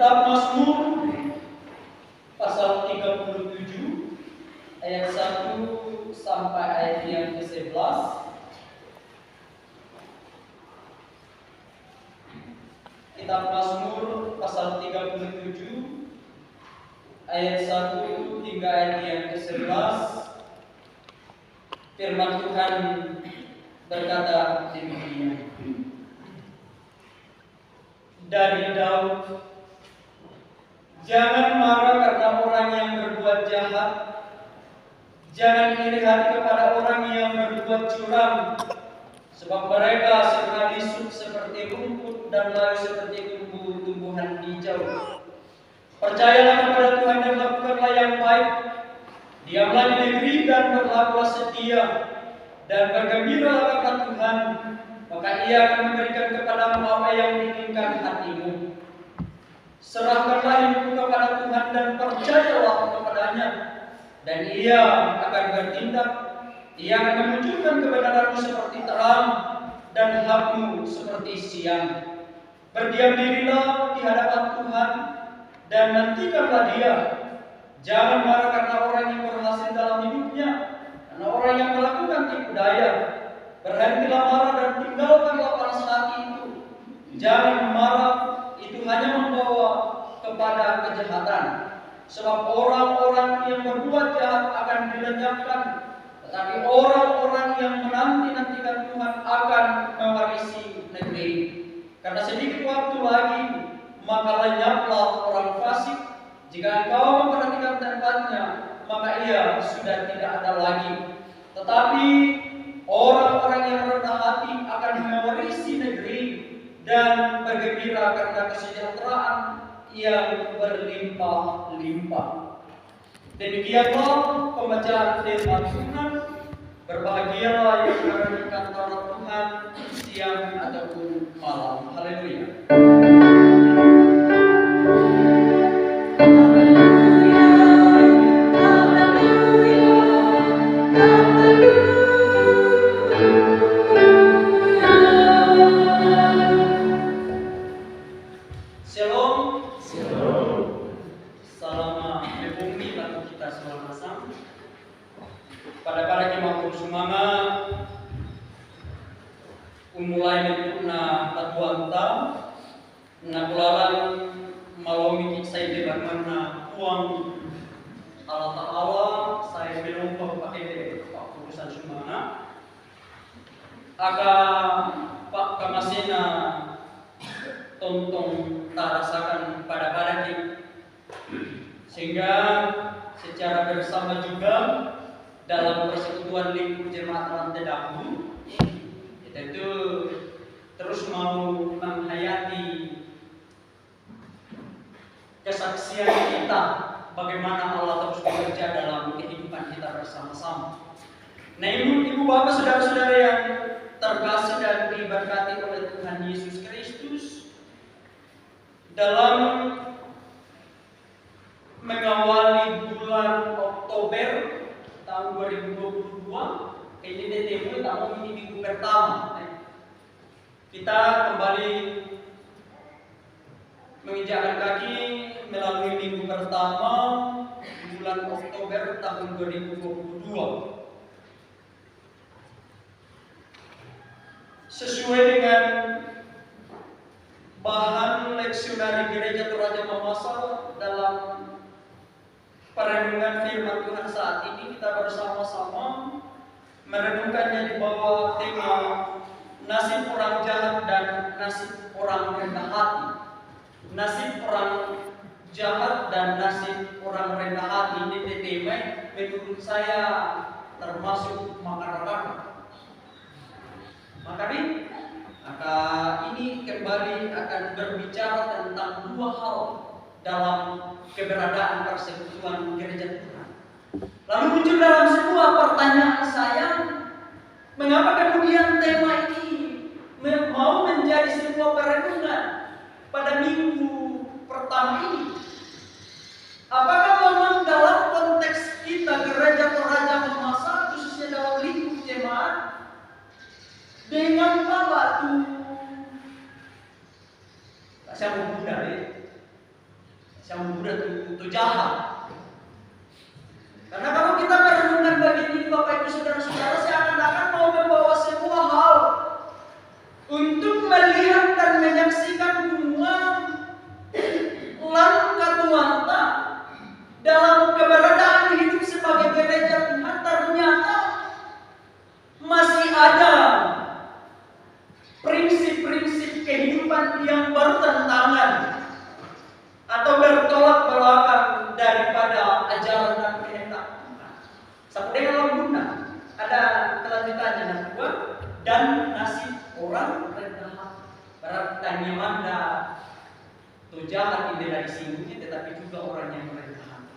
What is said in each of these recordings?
Kitab Mazmur pasal 37 ayat 1 sampai ayat yang ke-11. Kitab Mazmur pasal 37 ayat 1 hingga ayat yang ke-11. Firman Tuhan berkata demikian. Dari Daud, jangan marah karena orang yang berbuat jahat, jangan iri hati kepada orang yang berbuat curang, sebab mereka segera lisut seperti rumput dan layu seperti tumbuh-tumbuhan hijau. Percayalah kepada Tuhan dan lakukanlah yang baik, diamlah di negeri dan berlakulah setia, dan bergembiralah karena Tuhan, maka Ia akan memberikan kepadamu apa yang diinginkan hatimu. Serahkanlah hidupmu kepada Tuhan dan percayalah kepadanya, dan Ia akan bertindak. Ia akan menunjukkan kebenaranmu seperti terang dan hakmu seperti siang. Berdiam dirilah di hadapan Tuhan dan nantikanlah Dia. Jangan marah karena orang yang berhasil dalam hidupnya, karena orang yang melakukan tipu daya. Berhentilah marah dan tinggalkanlah panas hati itu. Jangan marah, itu hanya membawa kepada kejahatan. Sebab orang-orang yang berbuat jahat akan dilenyapkan, tetapi orang-orang yang menanti-nantikan Tuhan akan mewarisi negeri. Karena sedikit waktu lagi, maka lenyaplah orang fasik. Jika engkau memperhatikan tempatnya, maka ia sudah tidak ada lagi. Tetapi orang-orang yang rendah hati akan mewarisi negeri dan bergembira karena kesejahteraan yang berlimpah-limpah. Demikianlah pembacaan firman Tuhan. Berbahagialah yang mendengarkan Taurat Tuhan siang ataupun malam. Haleluya. Sehingga secara bersama juga dalam persekutuan lingkup jemaat rantai dahulu, kita itu terus mau menghayati kesaksian kita bagaimana Allah terus bekerja dalam kehidupan kita bersama-sama. Nah, ibu bapak saudara-saudara yang terkasih dan diberkati oleh Tuhan Yesus Kristus, dalam mengawali bulan Oktober tahun 2022, ini DTW tahun ini minggu pertama. Kita kembali menginjakkan kaki melalui minggu pertama bulan Oktober tahun 2022. Sesuai dengan bahan leksionari Gereja Toraja Mamasa dalam perenungan firman Tuhan saat ini, kita bersama-sama merenungkannya di bawah tema nasib orang jahat dan nasib orang rendah hati. Nasib orang jahat dan nasib orang rendah hati ini tema menurut saya termasuk makar-makar. Maka ini kembali akan berbicara tentang dua hal dalam keberadaan persekutuan gereja Tuhan. Lalu muncul dalam sebuah pertanyaan saya, mengapa kemudian tema ini mau menjadi sebuah perenungan pada minggu pertama ini? Apakah memang dalam konteks kita gereja Toraja Mamasa, khususnya dalam lingkup jemaat, dengan apa tuh? Saya mau mudah ya. mudah itu jahat. Karena kalau kita merenungkan bagian ini Bapak Ibu Saudara-saudara, seakan-akan mau membawa sebuah hal untuk melihat dan menyaksikan semua langkah Tuhan dalam keberadaan hidup sebagai gereja Tuhan. Ternyata masih ada prinsip-prinsip kehidupan yang bertentangan atau bertolak belakang daripada ajaran dan kehendak Tuhan. Sama dengan lambuna, ada kelanjutannya yang kedua, dan nasib orang rendah hati. Berarti manda itu jahat tidak disinggungi, tetapi juga orang yang rendah hati.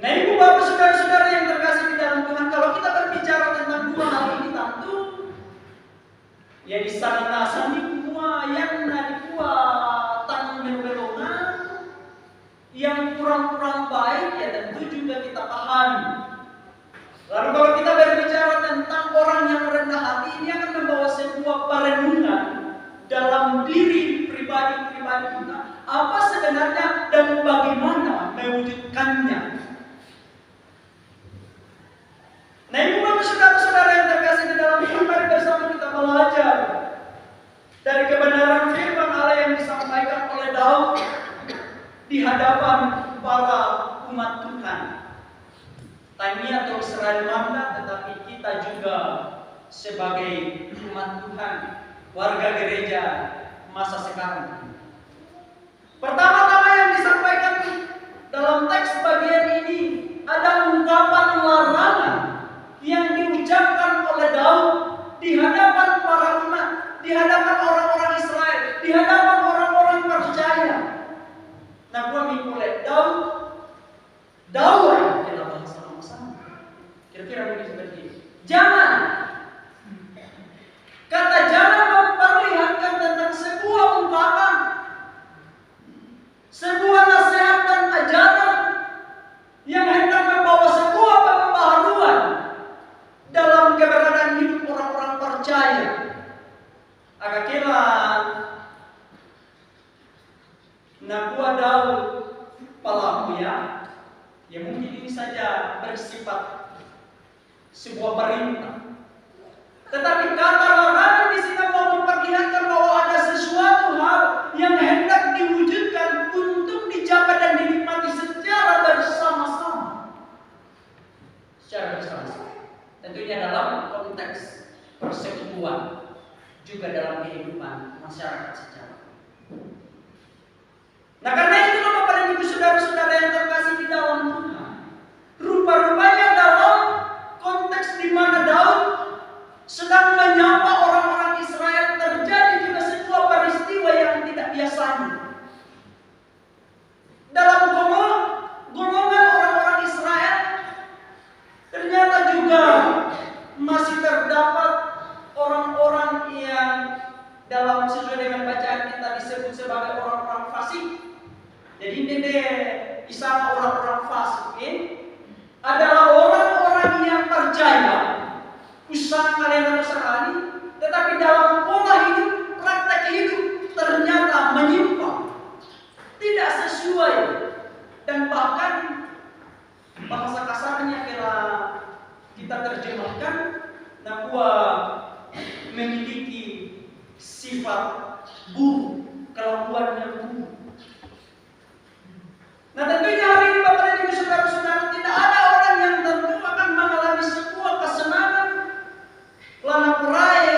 Nah, ibu bapak saudara-saudara yang terkasih di dalam Tuhan, kalau kita berbicara tentang dua hal ini, tentu ya di sana semua yang nadikua tangan belona yang kurang-kurang baik ya tentu juga kita pahami. Lalu kalau kita berbicara tentang orang yang rendah hati, ini akan membawa sebuah perenungan dalam diri pribadi-pribadi kita. Apa sebenarnya dan bagaimana mewujudkannya. Nah, ibu bapak saudara-saudara yang terkasih di dalam Tuhan, mari bersama kita belajar dari kebenaran firman Allah yang disampaikan oleh Daud di hadapan para umat Tuhan. Tanya atau Israel manda, tetapi kita juga sebagai umat Tuhan, warga gereja masa sekarang. Pertama-tama yang disampaikan dalam teks bagian ini ada ungkapan larangan yang diucapkan oleh Daud di hadapan para umat, di hadapan orang-orang Israel, di hadapan orang-orang percaya. Nah, kami mulai Daud kita bahas sama-sama. Kira-kira begini seperti ini. Jangan, kata jangan memperlihatkan tentang sebuah ungkapan, sebuah nasihat dan ajaran yang hendak membawa sebuah pembaharuan dalam keberadaan hidup orang-orang percaya. Agak kira nakua Daud pelaku ya mungkin ini saja bersifat sebuah perintah. Tetapi kata larangan di sini mau memperlihatkan bahwa ada sesuatu hal yang hendak diwujudkan untuk dijaga dan dinikmati secara bersama-sama. Tentunya dalam konteks persekutuan, juga dalam kehidupan masyarakat secara. Nah, karena itu Bapak dan Ibu saudara-saudara yang terkasih di dalam Tuhan, rupa-rupanya dalam konteks di mana Daud sedang menyapa orang-orang Israel, terjadi juga sebuah peristiwa yang tidak biasanya. Dalam golongan orang-orang Israel ternyata juga masih terdapat orang-orang yang dalam sesuai dengan bacaan kita disebut sebagai orang-orang fasik. Jadi ini istilah orang-orang fasik adalah orang-orang yang percaya usaha kalian sekali, tetapi dalam pola hidup, praktek hidup ternyata menyimpang, tidak sesuai, dan bahkan bahasa kasarnya kira kita terjemahkan nakua memiliki sifat buruk, kelakuannya buruk. Nah, tentunya hari ini Bapak dan Ibu saudara-saudara, tidak ada orang yang tentu akan mengalami sebuah kesenangan lana purae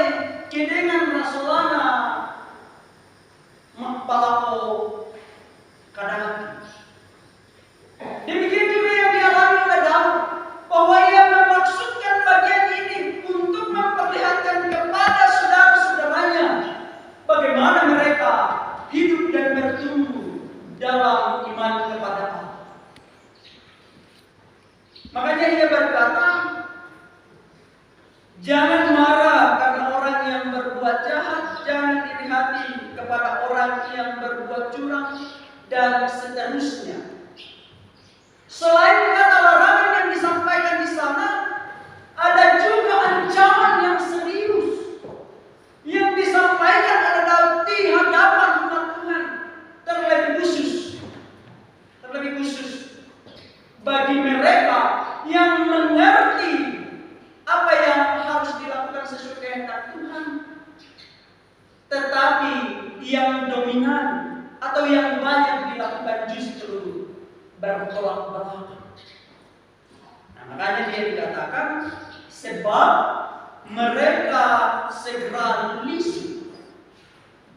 kedengan rasulana palapo kadang. Demikian juga yang dialami oleh Daud, bahwa ia memaksudkan bagian ini untuk memperlihatkan kepada saudara-saudaranya bagaimana mereka hidup dan bertumbuh dalam iman kepada Allah. Makanya ia berkata, jangan marah karena orang yang berbuat jahat, jangan iri hati kepada orang yang berbuat curang, dan seterusnya. Selain kata larangan yang disampaikan di sana, ada juga ancaman yang serius yang disampaikan oleh Daud di hadapan umat Tuhan, terlebih khusus yang dominan atau yang banyak dilakukan justru bertolak belakang. Nah, makanya dia dikatakan sebab mereka segera lisu.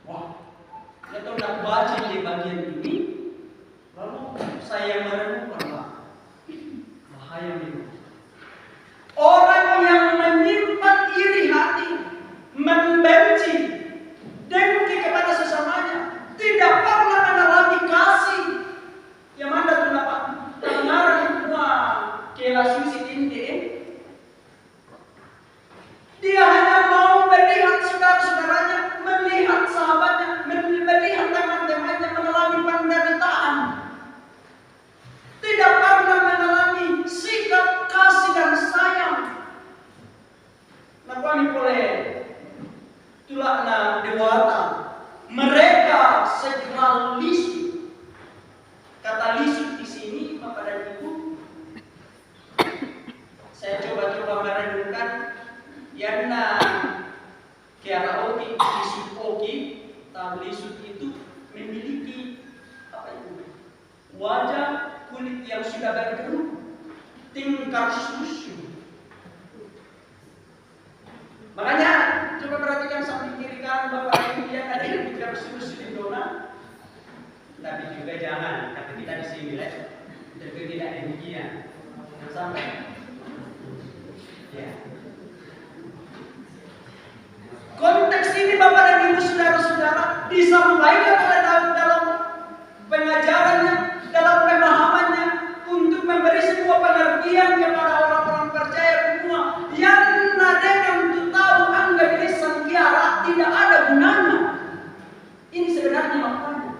Wah, kita nak baca di bagian ini, lalu saya merenungkan bahaya ini. Orang yang menyimpan iri hati, membenci, dengki kepada sesamanya, tidak pernah mengalami kasih. Yang mana tu dapat dengar semua kelasusi ini. Dia hanya mau melihat saudara-saudaranya, melihat sahabatnya, melihat teman-temannya mengalami penderitaan. Tidak pernah mengalami sikap kasih dan sayang. Nakoni boleh tulakna dewata. Mereka segera lisu. Kata lisu di sini, Bapak dan Ibu, saya coba merenungkan. Yana kiara oki, lisu oki, tahu lisu itu memiliki apa itu? Wajah kulit yang sudah berkerut, tingkat susu. Makanya coba perhatikan samping kiri kanan Bapak Ibu yang ada yang tidak susu di dona. Tapi juga jangan, kata kita di sini tapi tidak demikian. Jangan sampai. Ya. Konteks ini Bapak dan Ibu saudara-saudara disampaikan oleh dalam pengajarannya, dalam pemahamannya untuk memberi sebuah pengertian kepada orang-orang percaya semua yang dengan untuk tahu anggap ini sengkiara tidak ada gunanya. Ini sebenarnya maknanya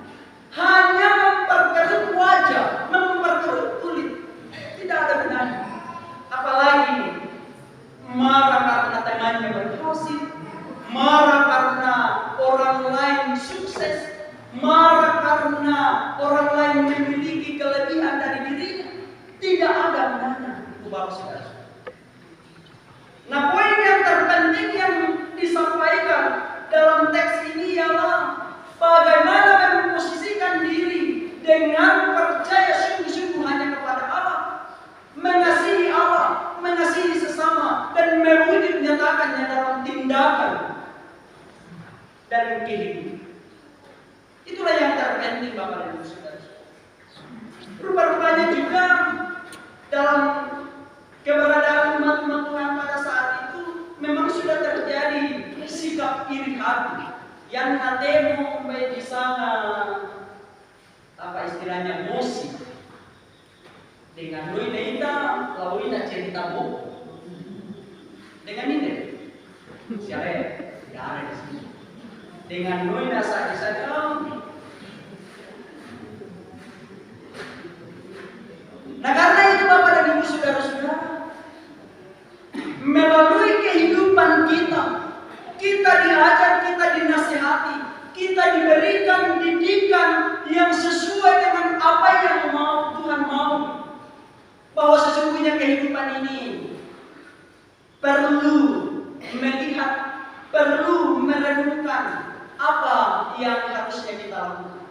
hanya memperkerut wajah, memperkerut kulit, tidak ada gunanya. Apalagi marah karena temannya berhasil, marah karena orang lain sukses, marah karena orang lain memiliki kelebihan dari dirinya. Tidak ada gunanya itu Bapak Saudara. Nah, poin yang terpenting yang disampaikan dalam teks ini ialah bagaimana memposisikan diri dengan percaya sungguh-sungguh hanya kepada Allah, mengasihi sesama, dan mewujud nyatakannya dalam tindakan dan kehidupan. Itulah yang terpenting Bapak dan Ibu Saudara. Rupa-rupanya juga dalam keberadaan umat-umat Tuhan pada saat itu memang sudah terjadi sikap iri hati yang natemo di sana apa istilahnya mosi dengan Luina ita lalu ina cerita buku dengan ini siapa tidak ada di sini dengan Luina saja nah karena itu Bapak dan Ibu saudara-saudara, melalui kehidupan kita diajar, kita dinasihati, kita diberikan didikan yang sesuai dengan apa yang Tuhan mau. Bahwa sesungguhnya kehidupan ini perlu melihat, perlu merenungkan apa yang harusnya kita lakukan.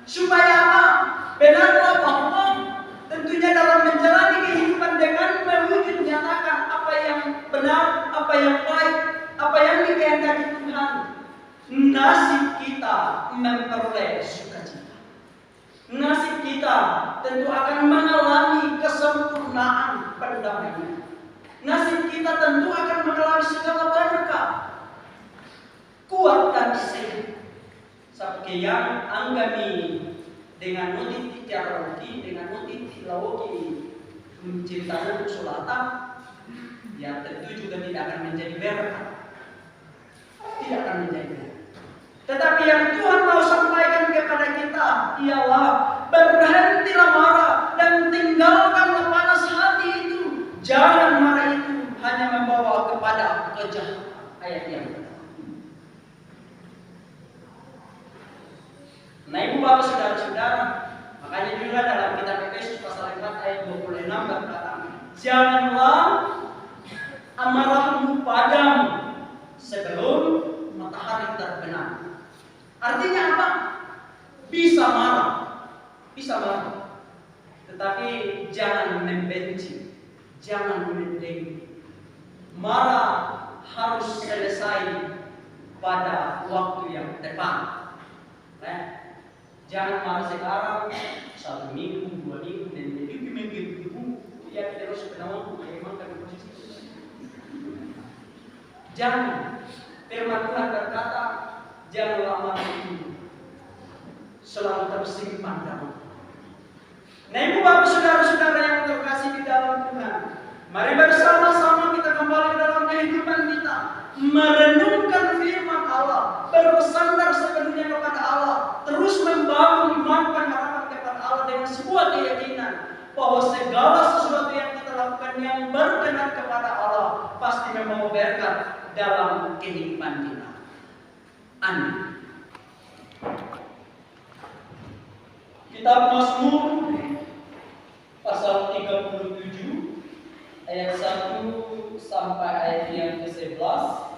Supaya apa? Benarlah bahwa tentunya dalam menjalani kehidupan dengan mewujud nyatakan apa yang benar, apa yang baik, apa yang dikehendaki Tuhan, nasib kita memperoleh sukacita. Nasib kita tentu akan mengalami kesempurnaan pendamaian. Nasib kita tentu akan mengalami segala berkah, kuat dan sehat. Seperti yang anggami dengan motif tiaroki, dengan motif lawoki mencintai sulatan, ya tentu juga tidak akan menjadi berkah. Tidak akan menjadi berkah. Tetapi yang Tuhan mau sampaikan kepada kita ialah berhentilah marah dan tinggalkanlah panas hati itu. Jangan marah itu hanya membawa kepada kejahatan. Ayat yang pertama. Nah, Ibu Bapak saudara-saudara, makanya juga dalam kitab Efesus pasal 4 ayat 26 berkata, janganlah amarahmu padam sebelum matahari terbenam. Artinya apa? Bisa marah, bisa marah, tetapi jangan membenci, jangan mendengki. Marah harus selesai pada waktu yang tepat. Jangan marah sekarang, 1 minggu, 2 minggu, dan minggu, ya terus penawang memang di posisi itu. Jangan. Firman Tuhan berkata, janganlah marah itu selalu tersimpan dalam. Nah, ibu bapak saudara-saudara yang terkasih di dalam Tuhan, mari bersama-sama kita kembali ke dalam kehidupan kita, merenungkan firman Allah, bersandar sepenuhnya kepada Allah, terus membangun iman pengharapan kepada Allah dengan sebuah keyakinan bahwa segala sesuatu yang kita lakukan yang berkenan kepada Allah pasti membawa berkat dalam kehidupan kita. Amin. Kitab Mazmur pasal 37 ayat 1 sampai ayat yang ke-11.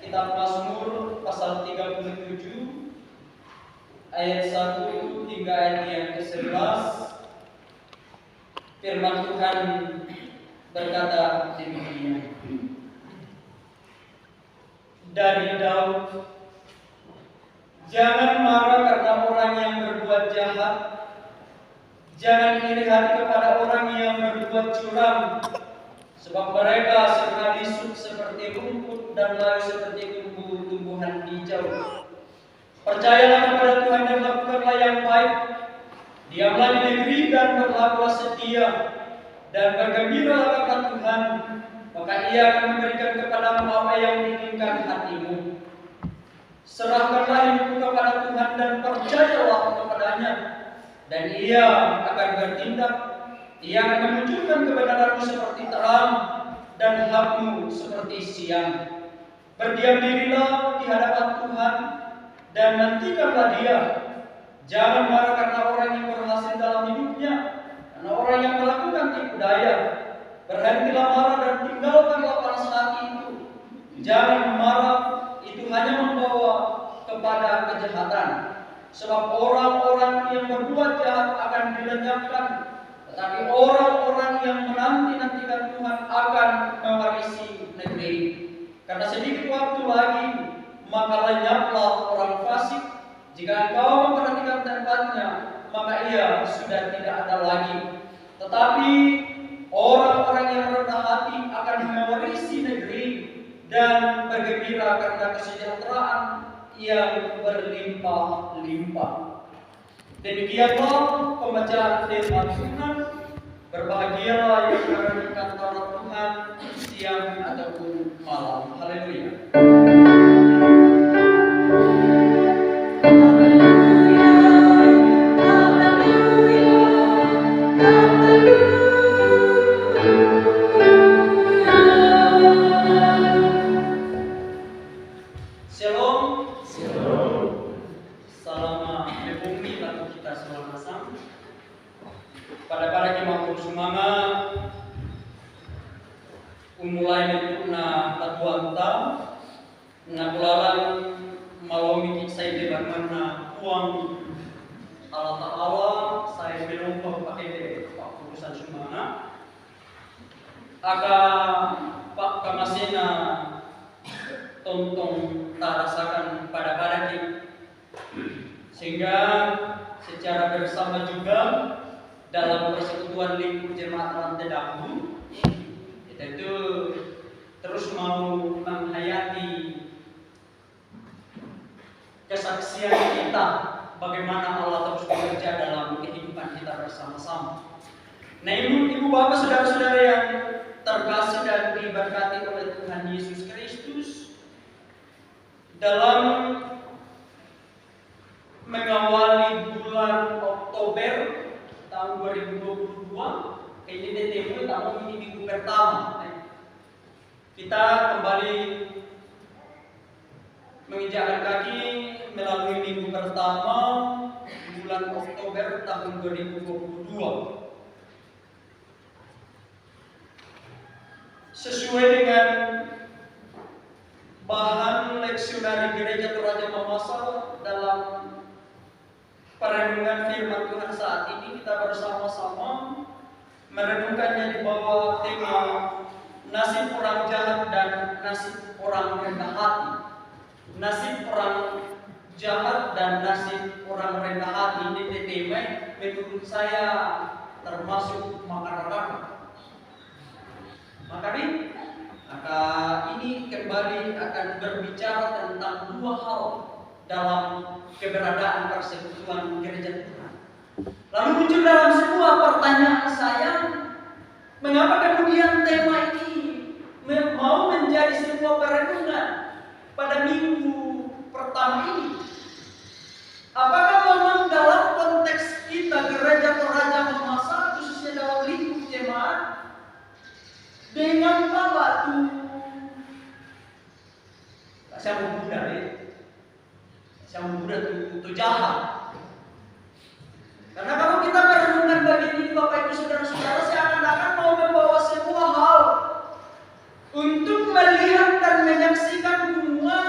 Kitab Mazmur pasal 37 ayat 1 hingga ayat yang ke-11. Firman Tuhan berkata demikian. Dari Daud, jangan marah karena orang yang berbuat jahat, jangan iri hati kepada orang yang berbuat curang, sebab mereka segera lisut seperti rumput dan layu seperti tumbuhan hijau. Percayalah kepada Tuhan dan lakukanlah yang baik, diamlah di negeri dan berlakulah setia, dan bergembiralah kepada Tuhan, maka Ia akan memberikan kepadamu apa yang diinginkan hatimu. Serahkanlah hidupmu kepada Tuhan dan percayalah kepadanya, dan Ia akan bertindak. Ia akan memunculkan kebenaranmu seperti terang dan hakmu seperti siang. Berdiam dirilah di hadapan Tuhan dan nantikanlah Dia. Jangan marah karena orang yang berhasil dalam hidupnya, karena orang yang melakukan tipu daya. Berhentilah marah dan tinggalkanlah panas hati itu. Jangan marah, itu hanya membawa kepada kejahatan. Sebab orang-orang yang berbuat jahat akan dilenyapkan, tetapi orang-orang yang menanti-nantikan Tuhan akan mewarisi negeri. Karena sedikit waktu lagi, maka lenyaplah orang fasik. Jika engkau memperhatikan tempatnya, maka ia sudah tidak ada lagi. Tetapi orang-orang yang rendah hati akan mewarisi negeri dan bergembira karena kesejahteraan yang berlimpah-limpah. Demikianlah pembacaan firman Tuhan. Berbahagialah yang mendengarkan Taurat Tuhan siang ataupun malam. Haleluya. Umulai na tatuanta nagulalan malawig say department na uang Allah Ta'ala saya menumpah pakai urusan sumana aga pak kamasina tontong tarasakan pada kita sehingga secara bersama juga dalam persekutuan lingkup jemaat rantai dahulu kita itu terus mau menghayati kesaksian kita bagaimana Allah terus bekerja dalam kehidupan kita bersama-sama. Nah, ibu bapak saudara-saudara yang terkasih dan diberkati oleh Tuhan Yesus Kristus, dalam mengawali bulan Oktober tahun 2022, ini DTM tahun ini minggu pertama. Kita kembali menginjakkan kaki melalui minggu pertama bulan Oktober tahun 2022. Sesuai dengan bahan leksionari Gereja Toraja Mamasa dalam perenungan firman Tuhan saat ini. Kita bersama-sama merenungkannya di bawah tema nasib orang jahat dan nasib orang rendah hati. Nasib orang jahat dan nasib orang rendah hati ini tema menurut saya termasuk makar-makar. Maka ini kembali akan berbicara tentang dua hal dalam keberadaan persekutuan gereja Tuhan. Lalu muncul dalam sebuah pertanyaan saya, mengapa kemudian tema ini mau menjadi sebuah perenungan pada minggu pertama ini? Apakah memang dalam konteks kita gereja Toraja Mamasa, khususnya dalam lingkup jemaat, dengan batu saya muda itu jahat? Karena kalau kita merenungkan bagian ini Bapak Ibu Saudara-saudara, seakan-akan mau membawa sebuah hal untuk melihat dan menyaksikan semua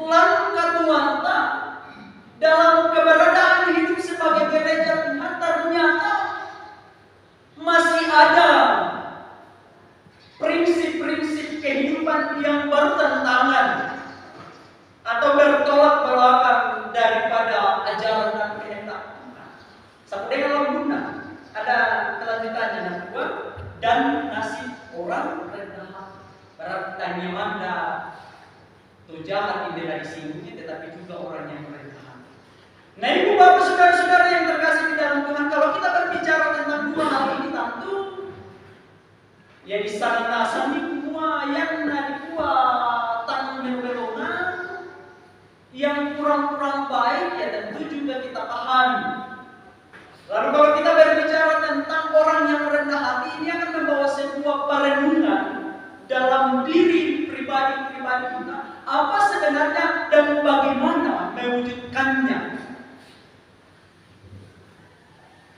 langkah Tuhan dalam keberadaan hidup sebagai gereja Tuhan. Ternyata masih ada prinsip-prinsip kehidupan yang bertentangan atau bertolak belakang daripada ajaran dan kehendak Tuhan. Sampai dengan guna ada kelanjutannya kedua, dan nasib orang rendah hati. Berarti tanya manda tu jahat tidak dari sini, tetapi juga orang yang rendah hati. Nah, ibu bapak saudara-saudara yang terkasih di dalam Tuhan, kalau kita berbicara tentang dua hal ini, tentu ya di sana semua yang nadikua tang melona yang kurang-kurang baik ya tentu juga kita pahami. Lalu kalau kita berbicara tentang orang yang rendah hati, ini akan membawa sebuah perenungan dalam diri pribadi-pribadi kita. Apa sebenarnya dan bagaimana mewujudkannya?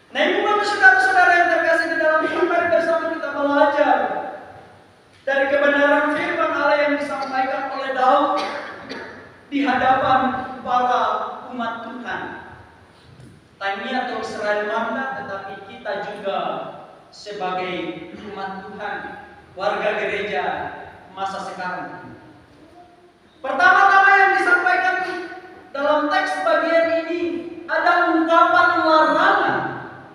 Nah, ibu bapak saudara-saudara yang terkasih di dalam Tuhan, mari bersama kita belajar dari kebenaran firman Allah yang disampaikan oleh Daud di hadapan para umat Tuhan. Tanya atau Israel mana, tetapi kita juga sebagai umat Tuhan, warga gereja masa sekarang. Pertama-tama yang disampaikan dalam teks bagian ini ada ungkapan larangan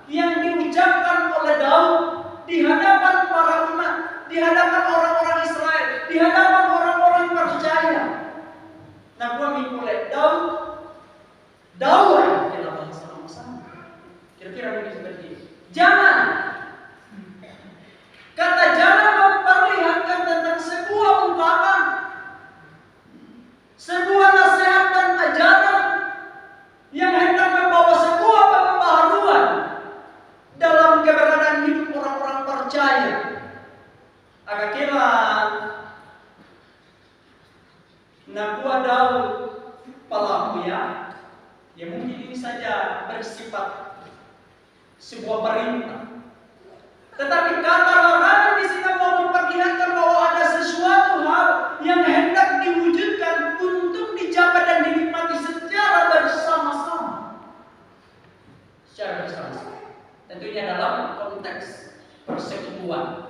yang diucapkan oleh Daud di hadapan para umat, di hadapan orang-orang Israel, di hadapan orang-orang percaya. Nah, gua mengikuti Daud adalah bahasa sama-sama. Kira-kira begini seperti ini. Jangan, kata jangan memperlihatkan tentang sebuah ungkapan, sebuah nasihat dan ajaran yang hendak membawa sebuah pembaharuan dalam keberadaan hidup orang-orang percaya. Agak kira nakua Daud pelaku ya mungkin ini saja bersifat sebuah perintah. Tetapi kata larangan di sini mau memperlihatkan bahwa ada sesuatu hal yang hendak diwujudkan untuk dijaga dan dinikmati secara bersama-sama. Tentunya dalam konteks persekutuan,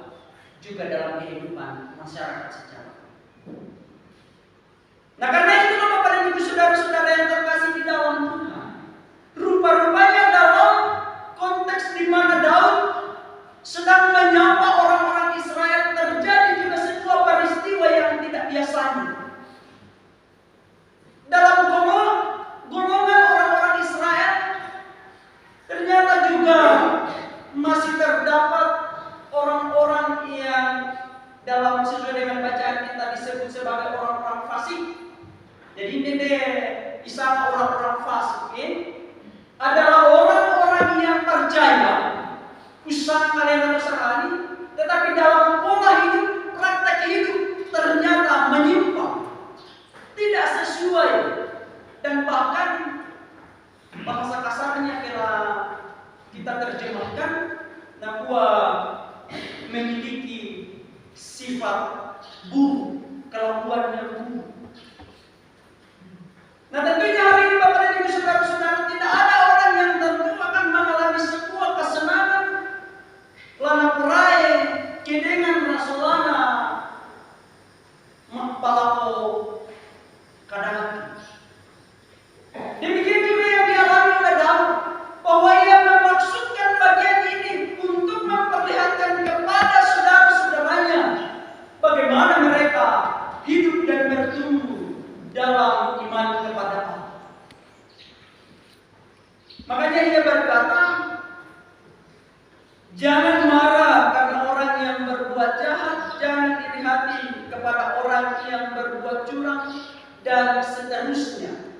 juga dalam kehidupan masyarakat secara. Nah, karena itu Bapak dan Ibu saudara-saudara yang terkasih di dalam Tuhan, rupa-rupanya dalam konteks di mana Daud sedang menyapa orang-orang Israel, terjadi juga sebuah peristiwa yang tidak biasanya. Dalam golongan orang-orang Israel ternyata juga masih terdapat orang-orang yang dalam sesuai dengan bacaan kita disebut sebagai orang-orang fasik. Jadi ini istilah orang-orang fasik ini adalah orang-orang yang percaya usaha kalian sekali, tetapi dalam pola hidup, praktek hidup ternyata menyimpang, tidak sesuai, dan bahkan bahasa kasarnya kira kita terjemahkan nakua memiliki sifat buruk kelakuan yang buruk. Nah tentunya hari ini Bapak dan Ibu saudara-saudara, tidak ada orang yang tentu akan mengalami sebuah kesenangan lana perai kedengan rasulana mapalako kadang. Demikian juga yang dialami oleh Daud, bahwa ia memaksudkan bagian ini untuk memperlihatkan kepada saudara-saudaranya bagaimana mereka hidup dan bertumbuh dalam iman kepada Allah. Makanya ia berkata, jangan marah karena orang yang berbuat jahat, jangan iri hati kepada orang yang berbuat curang, dan seterusnya.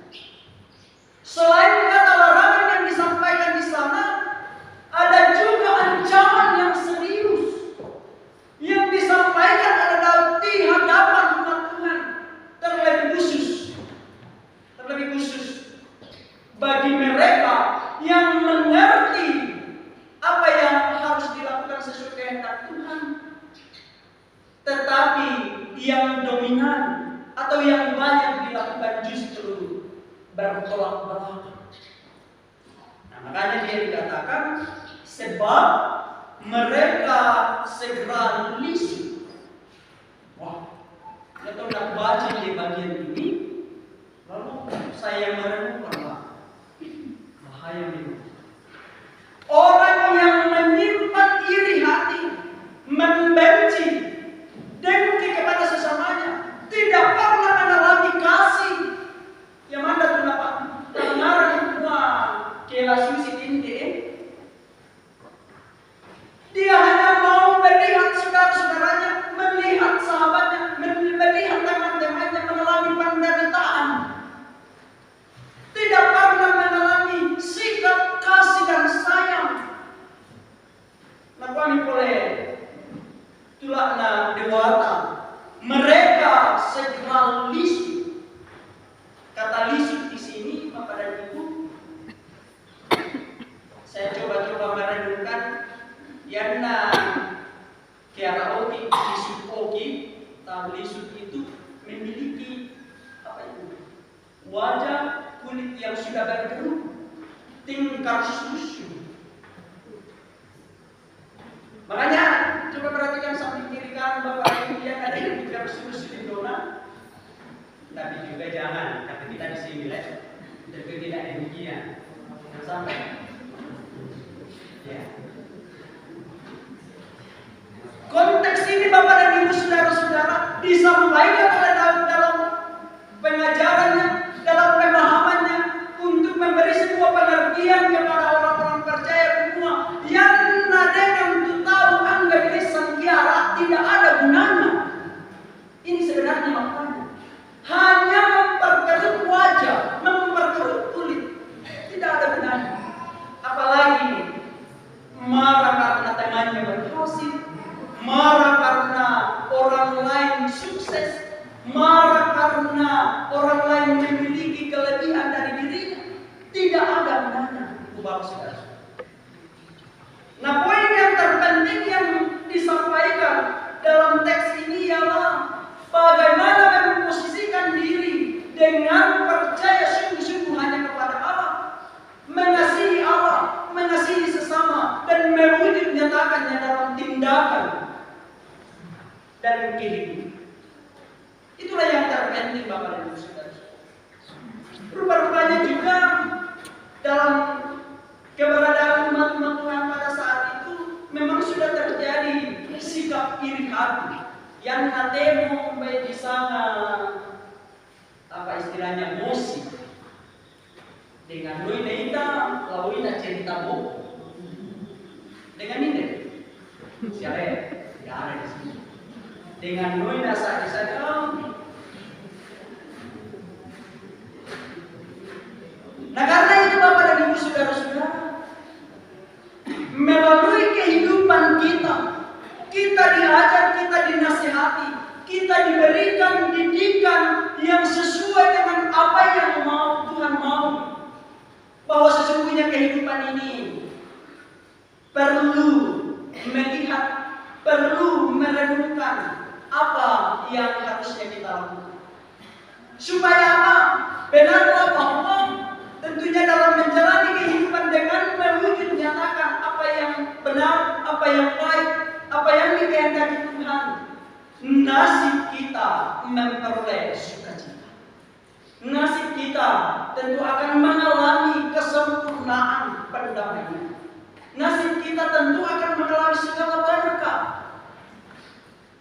Selain kata larangan yang disampaikan di sana, ada juga ancaman yang serius yang disampaikan oleh Daud di hadapan umat Tuhan, terlebih khusus bagi mereka yang mengerti apa yang harus dilakukan sesuai kehendak Tuhan, tetapi yang dominan atau yang banyak dilakukan justru bertolak belakang. Nah, makanya dia dikatakan sebab mereka segera lisik. Wah, kita nak baca di bagian ini, lalu saya merenungkan, bahaya ini. Orang yang menyimpan iri hati, membenci, dengki kepada sesamanya, tidak pernah mengalami kasih. Yang mana tu dapat kebenaran semua kela susi tinde. Dia hanya mau melihat saudara-saudaranya, melihat sahabatnya, melihat teman-temannya mengalami penderitaan. Tidak pernah mengalami sikap kasih dan sayang. Nakami boleh tulakna dewata. Mereka segera lisik. Kata lisik di sini, Bapak dan Ibu, saya coba merenungkan. Yana kiara oki lisik oki, tahu lisik itu memiliki apa itu? Wajah kulit yang sudah berkerut, tingkar susu. Makanya coba perhatikan samping kiri kanan Bapak Ibu yang ada yang tingkar susu di dona. Tapi juga jangan, tapi kita di sini tapi tidak demikian. Sampai. Ya. Konteks ini Bapak dan Ibu saudara-saudara disampaikan oleh Daud dalam pengajarannya, dalam pemahamannya untuk memberi sebuah pengertian kepada orang-orang percaya semua yang dengan tahu anggap lisan kiara tidak ada gunanya. Ini sebenarnya maknanya hanya memperkerut wajah, memperkerut kulit, tidak ada gunanya. Apalagi marah karena temannya berhasil, marah karena orang lain sukses, marah karena orang lain memiliki kelebihan dari dirinya. Tidak ada gunanya, Ibu Bapak Saudara. Nah, poin yang terpenting yang disampaikan dalam teks ini ialah bagaimana memposisikan diri dengan percaya sungguh-sungguh hanya kepada Allah, mengasihi sesama, dan mewujud nyatakannya dalam tindakan dan kehidupan. Itulah yang terpenting Bapak dan Ibu Saudara. Rupa-rupanya juga dalam keberadaan umat-umat Tuhan pada saat itu memang sudah terjadi sikap iri hati yang natemo baik di sana apa istilahnya mosi dengan lui neita lalu ina cerita bohong dengan ini siapa ya ada di sini dengan lui nasa saja. Nah karena itu Bapak dan Ibu saudara-saudara, melalui kehidupan kita diajar, kita dinasihati, kita diberikan didikan yang sesuai dengan apa yang Tuhan mau. Bahwa sesungguhnya kehidupan ini perlu melihat, perlu merenungkan apa yang harus harusnya kita lakukan. Supaya apa? Benarlah bahwa tentunya dalam menjalani kehidupan dengan mewujud nyatakan apa yang benar, apa yang baik, apa yang dikehendaki Tuhan, nasib kita memperoleh sukacita. Nasib kita tentu akan mengalami kesempurnaan pendamaian. Nasib kita tentu akan mengalami segala berkah,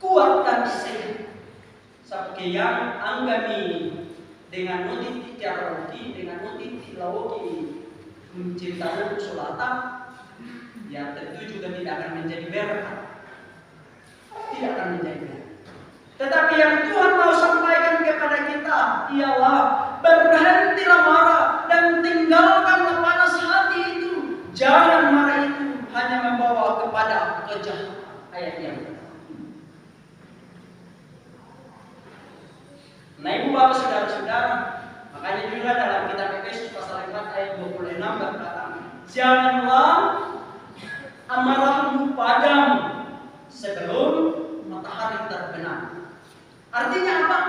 kuat dan sehat. Seperti yang anggami dengan nutit tiaroki, dengan nutit tilawoki mencintai sulata, ya tentu juga tidak akan menjadi berkah. Tidak akan menjadi berkah. Tetapi yang Tuhan mau sampaikan kepada kita ialah berhentilah marah dan tinggalkanlah panas hati itu. Jangan marah itu hanya membawa kepada kejahatan. Ayat yang pertama. Nah, Ibu Bapak Saudara-saudara, makanya juga dalam kitab Efesus pasal 4 ayat 26 berkata, janganlah amarahmu padam sebelum matahari terbenam. Artinya apa?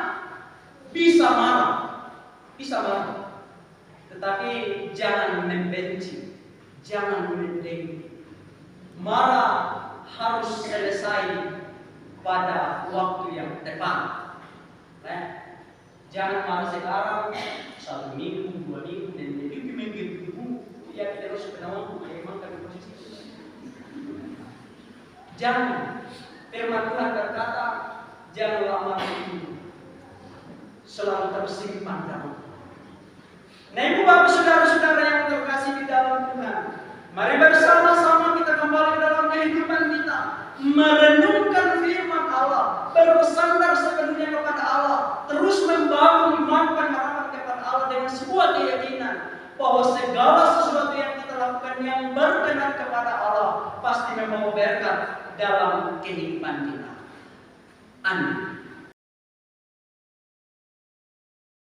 Bisa marah, tetapi jangan membenci, jangan mendengki. Marah harus selesai pada waktu yang tepat. Jangan marah sekarang, 1 minggu, 2 minggu, dan jadi minggu ya terus penawang memang kami posisi. Jangan. Firman Tuhan berkata, janganlah marah itu selalu tersimpan dalam. Nah, Ibu Bapak Saudara-saudara yang terkasih di dalam Tuhan, mari bersama-sama kita kembali ke dalam kehidupan kita, merenungkan firman Allah, bersandar sepenuhnya kepada Allah, terus membangun iman pengharapan kepada Allah dengan sebuah keyakinan bahwa segala sesuatu yang kita lakukan yang berkenan kepada Allah pasti membawa berkat dalam kehidupan kita. Amin.